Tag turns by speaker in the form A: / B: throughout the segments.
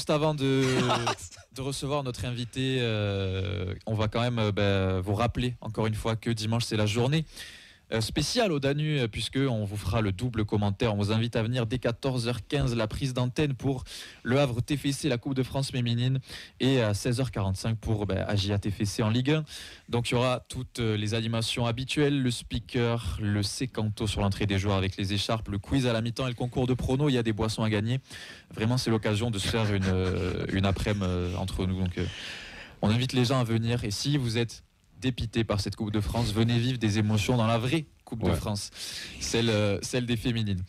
A: juste avant de recevoir notre invité, on va quand même vous rappeler encore une fois que dimanche c'est la journée spéciale au Danube, puisqu'on vous fera le double commentaire. On vous invite à venir dès 14h15, la prise d'antenne pour Le Havre TFC, la Coupe de France féminine, et à 16h45 pour AGIA TFC en Ligue 1. Donc il y aura toutes les animations habituelles, le speaker, le sécanto sur l'entrée des joueurs avec les écharpes, le quiz à la mi-temps et le concours de pronos. Il y a des boissons à gagner. Vraiment, c'est l'occasion de se faire une après-midi entre nous. Donc on invite les gens à venir, et si vous êtes dépité par cette Coupe de France, venez vivre des émotions dans la vraie Coupe de France, celle des féminines.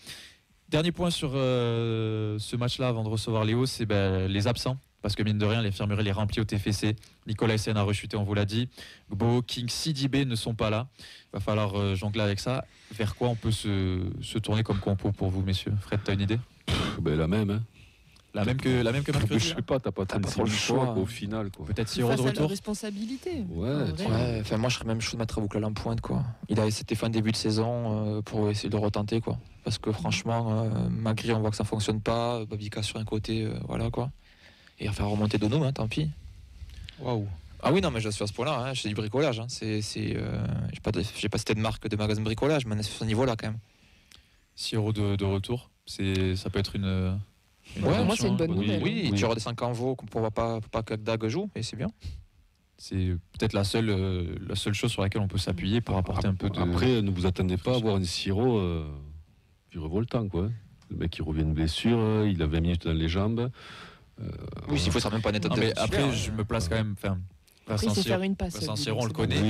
A: Dernier point sur ce match-là avant de recevoir Léo, c'est les absents, parce que mine de rien l'infirmerie les remplit au TFC. Nicolas Essène a rechuté, on vous l'a dit. Gbo, King, Sidibé ne sont pas là. Il va falloir jongler avec ça. Vers quoi on peut se tourner comme compo pour vous, messieurs? Fred, t'as une idée?
B: La même, hein.
A: La même que mercredi.
B: Je sais pas, t'as pas trop le choix au final, quoi.
A: Peut-être Siro de
C: face à
A: retour.
C: la responsabilité.
D: Ouais, enfin moi je serais même chaud de mettre Bouclal en pointe, quoi. C'était fin de début de saison pour essayer de retenter, quoi. Parce que franchement, Magri, on voit que ça fonctionne pas, Babika sur un côté, voilà, quoi. Et faire remonter Donum, tant pis.
A: Waouh.
D: Ah oui, non, mais je suis à ce point-là, hein, c'est du bricolage. Hein. J'ai pas cité de marque de magasin de bricolage, mais on est sur ce niveau-là quand même.
A: Siro de retour, ça peut être une
C: moi c'est une bonne nouvelle.
D: Oui, tu redescends Canvo pour pas que Dag joue, et c'est bien.
A: C'est peut-être la seule chose sur laquelle on peut s'appuyer pour apporter un peu de...
B: Après, ne vous attendez pas à voir un Siro virevoltant, quoi. Le mec, il revient de blessure, il a 20 minutes dans les jambes.
D: Oui, s'il faut, ça même pas net.
A: Mais après, je me place quand même...
C: Après, il sait faire une passe.
A: Vincent Siro, on le connaît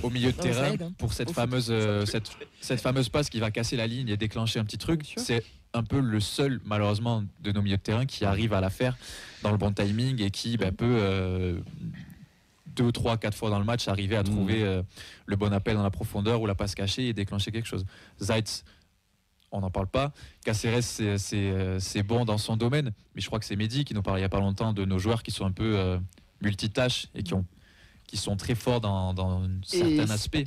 A: au milieu de terrain pour cette fameuse passe qui va casser la ligne et déclencher un petit truc. C'est un peu le seul, malheureusement, de nos milieux de terrain qui arrive à la faire dans le bon timing et qui peut 2, 3, 4 fois dans le match arriver à trouver le bon appel dans la profondeur ou la passe cachée et déclencher quelque chose. Zaitz, on n'en parle pas. Caceres, c'est bon dans son domaine, mais je crois que c'est Mehdi qui nous parlait il n'y a pas longtemps de nos joueurs qui sont un peu multitâches et qui sont très forts dans certains aspects.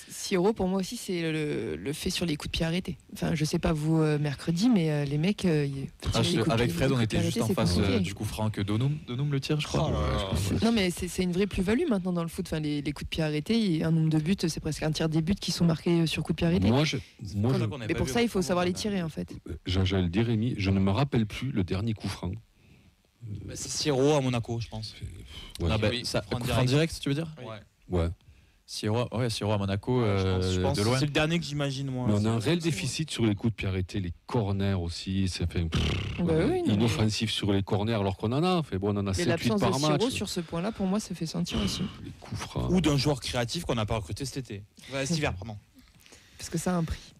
C: Siro, pour moi aussi, c'est le fait sur les coups de pied arrêtés. Enfin, je sais pas vous mercredi, mais les mecs...
A: avec Fred, on était juste en face du coup franc que Donum le tire, je crois.
C: Non, mais c'est une vraie plus-value maintenant dans le foot. Enfin, les coups de pied arrêtés, un nombre de buts, c'est presque un tiers des buts qui sont marqués sur coups de pied arrêtés. Mais pour ça, il faut savoir les tirer, en fait.
B: J'allais le dire, Rémi, je ne me rappelle plus le dernier coup franc.
E: C'est Siro à Monaco, je pense.
A: En direct, tu veux dire?
B: Ouais.
A: Siro à Monaco,
E: je pense
A: de loin.
E: C'est le dernier que j'imagine, moi.
B: Mais on a un réel déficit sur les coups de pied arrêtés, les corners aussi. Ça fait inoffensif sur les corners, alors qu'on en a. On en a 7-8 par match.
C: L'absence de Siro sur ce point-là, pour moi, ça fait sentir aussi.
B: Les coups francs.
E: Ou d'un joueur créatif qu'on n'a pas recruté cet été. Cet hiver, pardon.
C: Parce que ça a un prix.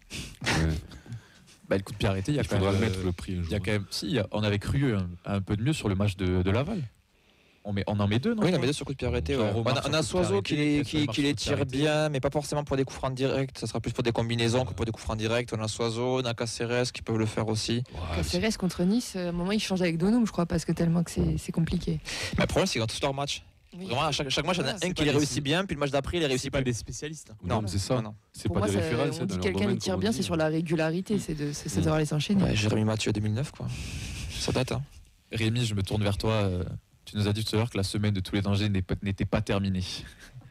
A: Le coup de pied arrêté, il faudra
B: mettre le prix un jour.
A: Il y a quand même, on avait cru un peu de mieux sur le match de Laval. On en met deux, non?
D: Oui, on en met deux sur coup de pied arrêté. On a Soiseau qui les tire bien, mais pas forcément pour des coups francs directs. Ça sera plus pour des combinaisons que pour des coups francs directs. On a Soiseau, on a Caceres qui peuvent le faire aussi.
C: Caceres contre Nice, à un moment, il change avec Donum, je crois, parce que tellement que c'est compliqué.
D: Mais le problème, c'est que dans tous leurs matchs, vraiment, à chaque match, il y en a un qui les réussit bien, puis le match d'après, il les réussit
E: pas des spécialistes.
B: Non, c'est ça. C'est pas des références.
C: On dit quelqu'un qui tire bien, c'est sur la régularité, c'est de savoir les enchaîner.
D: Jérémy Mathieu 2009, quoi. Ça date, hein.
A: Rémi, je me tourne vers toi. Tu nous as dit tout à l'heure que la semaine de tous les dangers n'était pas terminée.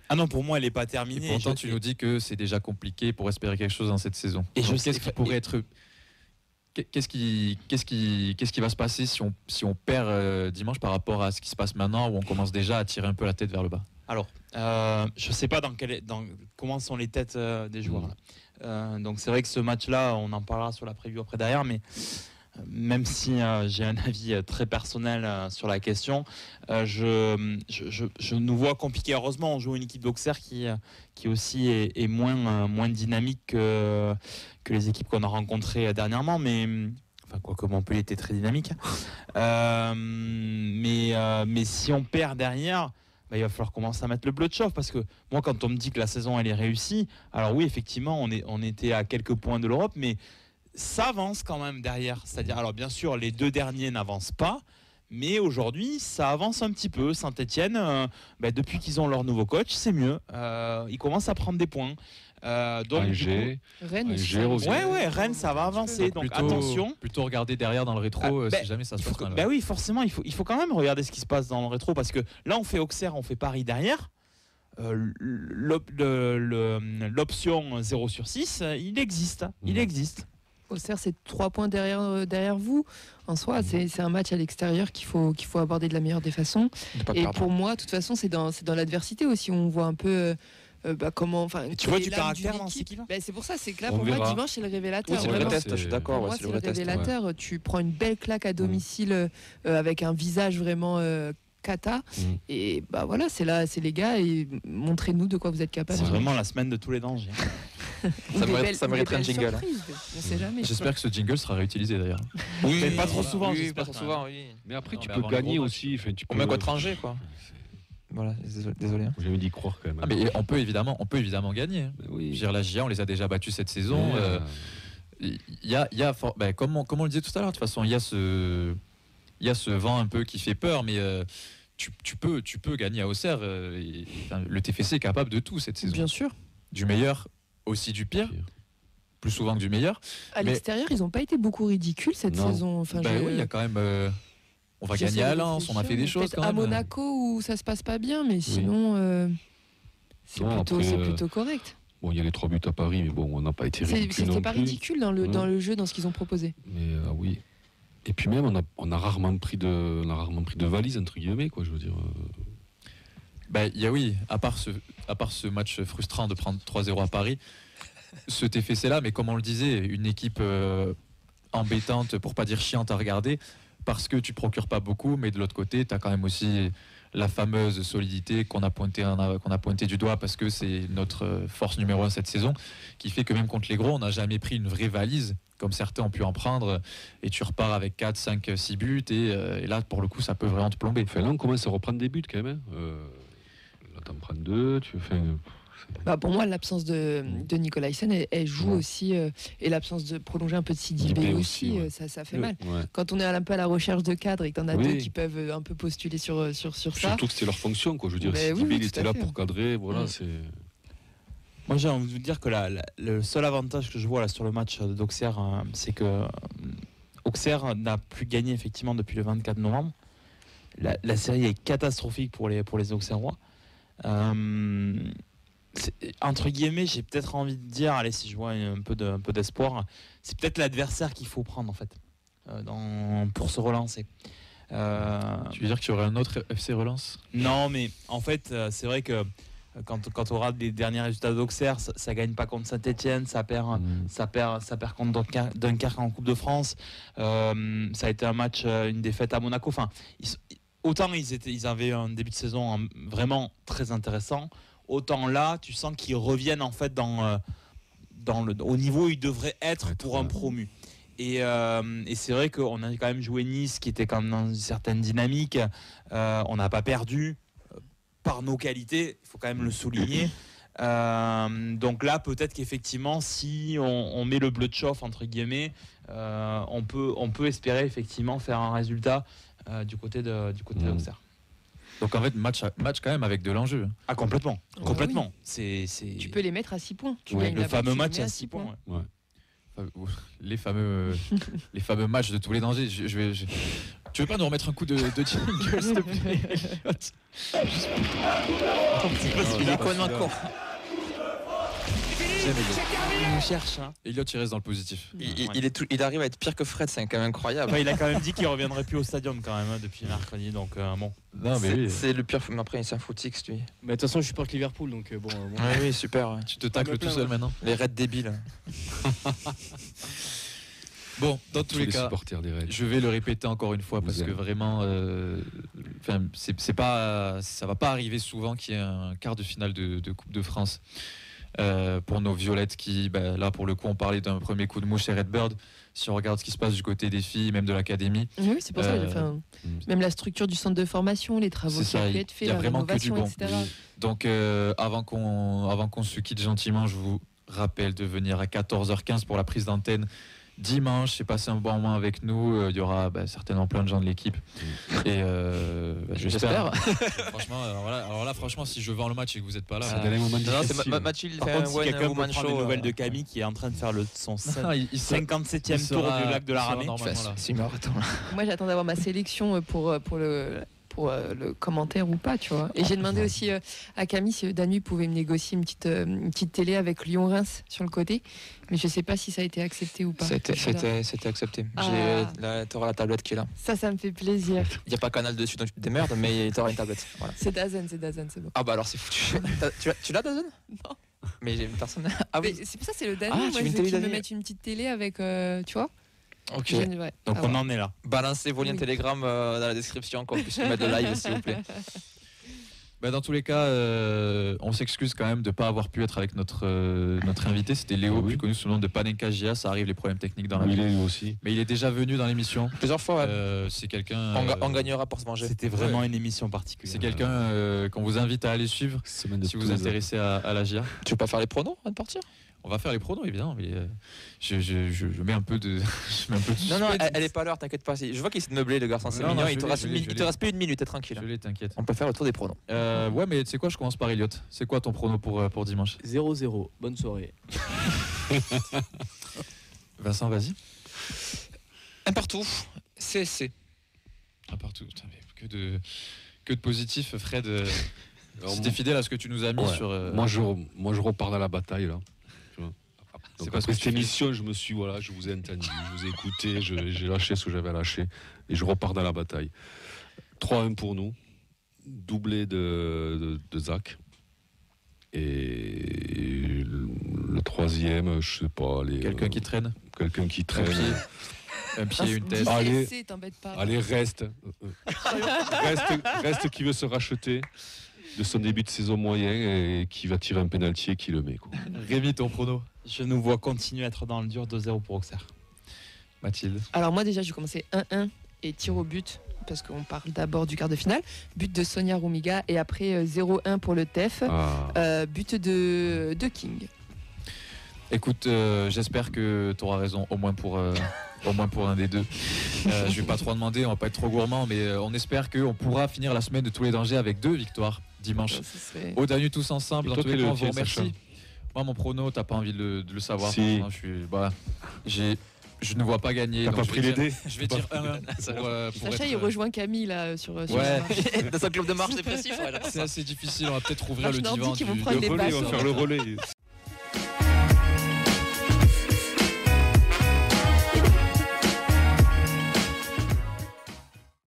E: Ah non, pour moi, elle n'est pas terminée.
A: Et pourtant, tu nous dis que c'est déjà compliqué pour espérer quelque chose dans cette saison. Et qu'est-ce qui pourrait être... Qu'est-ce qui va se passer si on perd dimanche par rapport à ce qui se passe maintenant, où on commence déjà à tirer un peu la tête vers le bas?
E: Alors, je ne sais pas comment sont les têtes des joueurs. Donc c'est vrai que ce match-là, on en parlera sur la preview après derrière, mais même si j'ai un avis très personnel sur la question, je nous vois compliqué. Heureusement, on joue une équipe d'Auxerre qui aussi est moins dynamique que les équipes qu'on a rencontrées dernièrement, mais quoique Montpellier était très dynamique. Mais si on perd derrière, il va falloir commencer à mettre le bleu de chauffe, parce que moi, quand on me dit que la saison elle est réussie, alors oui, effectivement, on était à quelques points de l'Europe, mais ça avance quand même derrière. C'est-à-dire, alors bien sûr, les deux derniers n'avancent pas, Mais aujourd'hui, ça avance un petit peu. Saint-Etienne, depuis qu'ils ont leur nouveau coach, c'est mieux. Ils commencent à prendre des points. Donc
C: Rennes
E: aussi. Ouais, Rennes, ça va avancer. Donc attention.
A: Plutôt regarder derrière dans le rétro si jamais ça se passe mal.
E: Oui, forcément, il faut quand même regarder ce qui se passe dans le rétro parce que là, on fait Auxerre, on fait Paris derrière. L'option 0 sur 6, il existe.
C: Auxerre, c'est 3 points derrière vous. En soi, c'est un match à l'extérieur qu'il faut aborder de la meilleure des façons. Et pour moi, de toute façon, c'est dans l'adversité aussi. On voit un peu comment.
E: Tu vois du caractère dans cette équipe.
C: C'est pour ça, c'est que là, pour moi, dimanche, c'est le révélateur.
D: Oui, c'est le vrai test, je suis d'accord.
C: Pour moi, c'est le révélateur. Ouais. Tu prends une belle claque à domicile avec un visage vraiment. Cata et voilà, c'est les gars, et montrez-nous de quoi vous êtes capables.
E: C'est vraiment la semaine de tous les dangers.
D: Ça mériterait un jingle.
C: On sait jamais.
A: J'espère que ce jingle sera réutilisé d'ailleurs.
E: Oui, mais pas trop souvent.
B: Mais après, tu peux gagner aussi.
D: On met contre Angers, quoi. Voilà, désolé.
B: J'ai envie d'y croire quand même.
A: Mais on peut évidemment gagner.
B: Oui.
A: La GIA, on les a déjà battus cette saison. Comme on le disait tout à l'heure, de toute façon, il y a ce vent un peu qui fait peur, mais tu peux gagner à Auxerre. Le TFC est capable de tout cette saison.
C: Bien sûr.
A: Du meilleur, aussi du pire. Plus souvent que du meilleur.
C: À l'extérieur, ils n'ont pas été beaucoup ridicules cette saison.
A: Oui, il y a quand même. On va gagner à Lens, on a fait des choses quand même.
C: À Monaco où ça se passe pas bien, mais sinon, c'est plutôt correct.
B: Bon, il y a les 3 buts à Paris, mais bon, on n'a pas été ridicule.
C: C'était pas ridicule dans le jeu, dans ce qu'ils ont proposé.
B: Mais oui. Et puis même, on a rarement pris de valise, entre guillemets, quoi, je veux dire.
A: À part ce match frustrant de prendre 3-0 à Paris, ce TFC là, mais comme on le disait, une équipe embêtante, pour pas dire chiante à regarder, parce que tu procures pas beaucoup, mais de l'autre côté, tu as quand même aussi la fameuse solidité qu'on a pointé du doigt parce que c'est notre force numéro 1 cette saison, qui fait que même contre les gros, on n'a jamais pris une vraie valise comme certains ont pu en prendre, et tu repars avec 4, 5, 6 buts et là pour le coup ça peut vraiment te plomber.
B: Là on commence à reprendre des buts quand même. Là t'en prends 2, tu fais...
C: pour moi, l'absence de Nicolaisen, elle joue aussi, et l'absence de prolonger un peu de Sidibé aussi, ça fait mal. Ouais. Quand on est un peu à la recherche de cadres et que t'en as 2 qui peuvent un peu postuler sur ça.
B: Surtout que c'était leur fonction, quoi. Je veux dire, Sidibé, il était là pour cadrer, voilà, c'est...
E: Moi, j'ai envie de vous dire que le seul avantage que je vois là, sur le match d'Auxerre, c'est que Auxerre n'a plus gagné effectivement depuis le 24 novembre. La série est catastrophique pour les Auxerrois. Entre guillemets, j'ai peut-être envie de dire, allez, si je vois un peu d'espoir, c'est peut-être l'adversaire qu'il faut prendre en fait pour se relancer.
A: Tu veux dire qu'il y aurait un autre FC Relance ?
E: Non, mais en fait, c'est vrai que quand on regarde les derniers résultats d'Auxerre, ça gagne pas contre Saint-Etienne, ça perd contre Dunkerque en Coupe de France. Ça a été un match, une défaite à Monaco. Enfin, autant ils avaient un début de saison vraiment très intéressant. Autant là, tu sens qu'ils reviennent en fait au niveau où ils devraient être pour un promu. Et c'est vrai qu'on a quand même joué Nice, qui était quand même dans une certaine dynamique. On n'a pas perdu par nos qualités, il faut quand même le souligner. Donc là, peut-être qu'effectivement, si on met le bleu de chauffe entre guillemets, on peut espérer effectivement faire un résultat du côté d'Auxerre.
A: Donc en fait, match quand même avec de l'enjeu.
E: Ah, complètement.
C: Oui. Tu peux les mettre à 6 points.
E: Le fameux match à 6 points.
B: Ouais.
A: Les fameux matchs de tous les dangers. Tu veux pas nous remettre un coup de jingle, s'il te plaît?
D: Il est complètement court.
E: Il nous cherche.
A: Elliot, il reste dans le positif.
D: Il arrive à être pire que Fred, c'est quand même incroyable.
E: Il a quand même dit qu'il reviendrait plus au stadium quand même depuis mercredi, donc bon.
A: Non, mais
D: c'est le pire. Mais après, c'est un footix, lui.
F: Mais de toute façon, je supporte Liverpool, donc bon.
D: Oui, super. Ouais.
A: Tu te tacles tout seul maintenant.
D: Les Reds débiles.
A: Bon, dans tous les cas, je vais le répéter encore une fois parce que vraiment, ça va pas arriver souvent qu'il y ait un quart de finale de Coupe de France. Pour nos violettes qui, là pour le coup on parlait d'un premier coup de mouche chez Redbird. Si on regarde ce qui se passe du côté des filles, même de l'académie,
C: oui, c'est pour ça, même la structure du centre de formation, les travaux qui ont pu être faits, la rénovation, etc.
A: Donc avant qu'on se quitte gentiment, je vous rappelle de venir à 14h15 pour la prise d'antenne dimanche. J'ai passé un bon moment avec nous. Il y aura certainement plein de gens de l'équipe. Et j'espère. Franchement, alors là, franchement, si je vends le match et que vous n'êtes pas là,
E: c'est Mathilde. Par contre, si quelqu'un veut prendre des nouvelles de Camille qui est en train de faire son 57e tour du lac de la Ramée.
C: Moi, j'attends d'avoir ma sélection pour le commentaire ou pas, tu vois. Et j'ai demandé aussi à Camille si Danube pouvait me négocier une petite télé avec Lyon-Reims sur le côté, mais je sais pas si ça a été accepté ou pas.
D: C'était accepté. T'auras la tablette qui est là.
C: Ça me fait plaisir.
D: Il n'y a pas Canal dessus, donc tu te démerdes, mais t'auras une tablette. Voilà.
C: C'est Dazen, c'est bon.
D: Ah bah alors c'est foutu. Tu l'as Dazen?
C: Non.
D: Mais j'ai une personne. Ah oui.
C: C'est pour ça, c'est le Danube. Moi, je veux qu'il me mette une petite télé avec, tu vois.
D: Ok.
E: Donc on en est là.
D: Balancez vos liens Telegram dans la description, qu'on puisse mettre le live, s'il vous plaît.
A: Dans tous les cas, on s'excuse quand même de ne pas avoir pu être avec notre invité. C'était Léo, plus connu sous le nom de Panenka Gia. Ça arrive, les problèmes techniques dans la vie.
B: Il est lui aussi.
A: Mais il est déjà venu dans l'émission.
D: Plusieurs fois,
A: c'est quelqu'un.
D: On gagnera pour se manger.
E: C'était vraiment une émission particulière.
A: C'est quelqu'un qu'on vous invite à aller suivre si vous vous intéressez à la GIA.
D: Tu veux pas faire les pronos avant de partir?
A: On va faire les pronos, évidemment. Mais je mets un peu de.
D: Non, elle est pas à l'heure, t'inquiète pas. Je vois qu'il essaie de meubler, le garçon. C'est mignon. Il te reste plus une minute, t'es tranquille.
A: Je l'ai, t'inquiète.
D: On peut faire le tour des pronos.
A: Ouais, mais tu sais quoi, je commence par Elliot. C'est quoi ton prono pour dimanche?
F: 0-0. Bonne soirée.
A: Vincent, vas-y.
D: Un partout. CSC.
A: Un partout. Putain, mais que de positif, Fred. C'était fidèle à ce que tu nous as mis sur.
B: Moi, je repars dans la bataille là. Donc après cette émission, je vous ai entendu, je vous ai écouté, j'ai lâché ce que j'avais à lâcher et je repars dans la bataille. 3-1 pour nous, doublé de Zach. Et le troisième, je sais pas.
A: Quelqu'un qui traîne.
B: Quelqu'un qui traîne.
A: Un pied et une tête.
B: Allez, reste qui veut se racheter de son début de saison moyen et qui va tirer un pénalty et qui le met. Quoi.
A: Rémi, ton prono?
E: Je nous vois continuer à être dans le dur. 2-0 pour Auxerre.
A: Mathilde?
C: Alors moi déjà, j'ai commencé 1-1 et tir au but, parce qu'on parle d'abord du quart de finale. But de Sonia Rumiga et après 0-1 pour le TEF. But de King.
A: Écoute, j'espère que tu auras raison, au moins pour un des deux. Je vais pas trop en demander, on va pas être trop gourmand, mais on espère qu'on pourra finir la semaine de tous les dangers avec 2 victoires dimanche. Au Danube tous ensemble. Dans tous les cas, on vous remercie. Moi, mon prono, t'as pas envie de le savoir.
B: Si.
A: Je ne vois pas gagner.
B: T'as pas pris les dés?
A: Je vais dire 1-1.
C: Sacha, il rejoint Camille là sur
A: ouais.
D: Dans un club de marche dépressif.
A: C'est assez difficile. On va peut-être ouvrir le divan.
C: On va faire
B: le relais.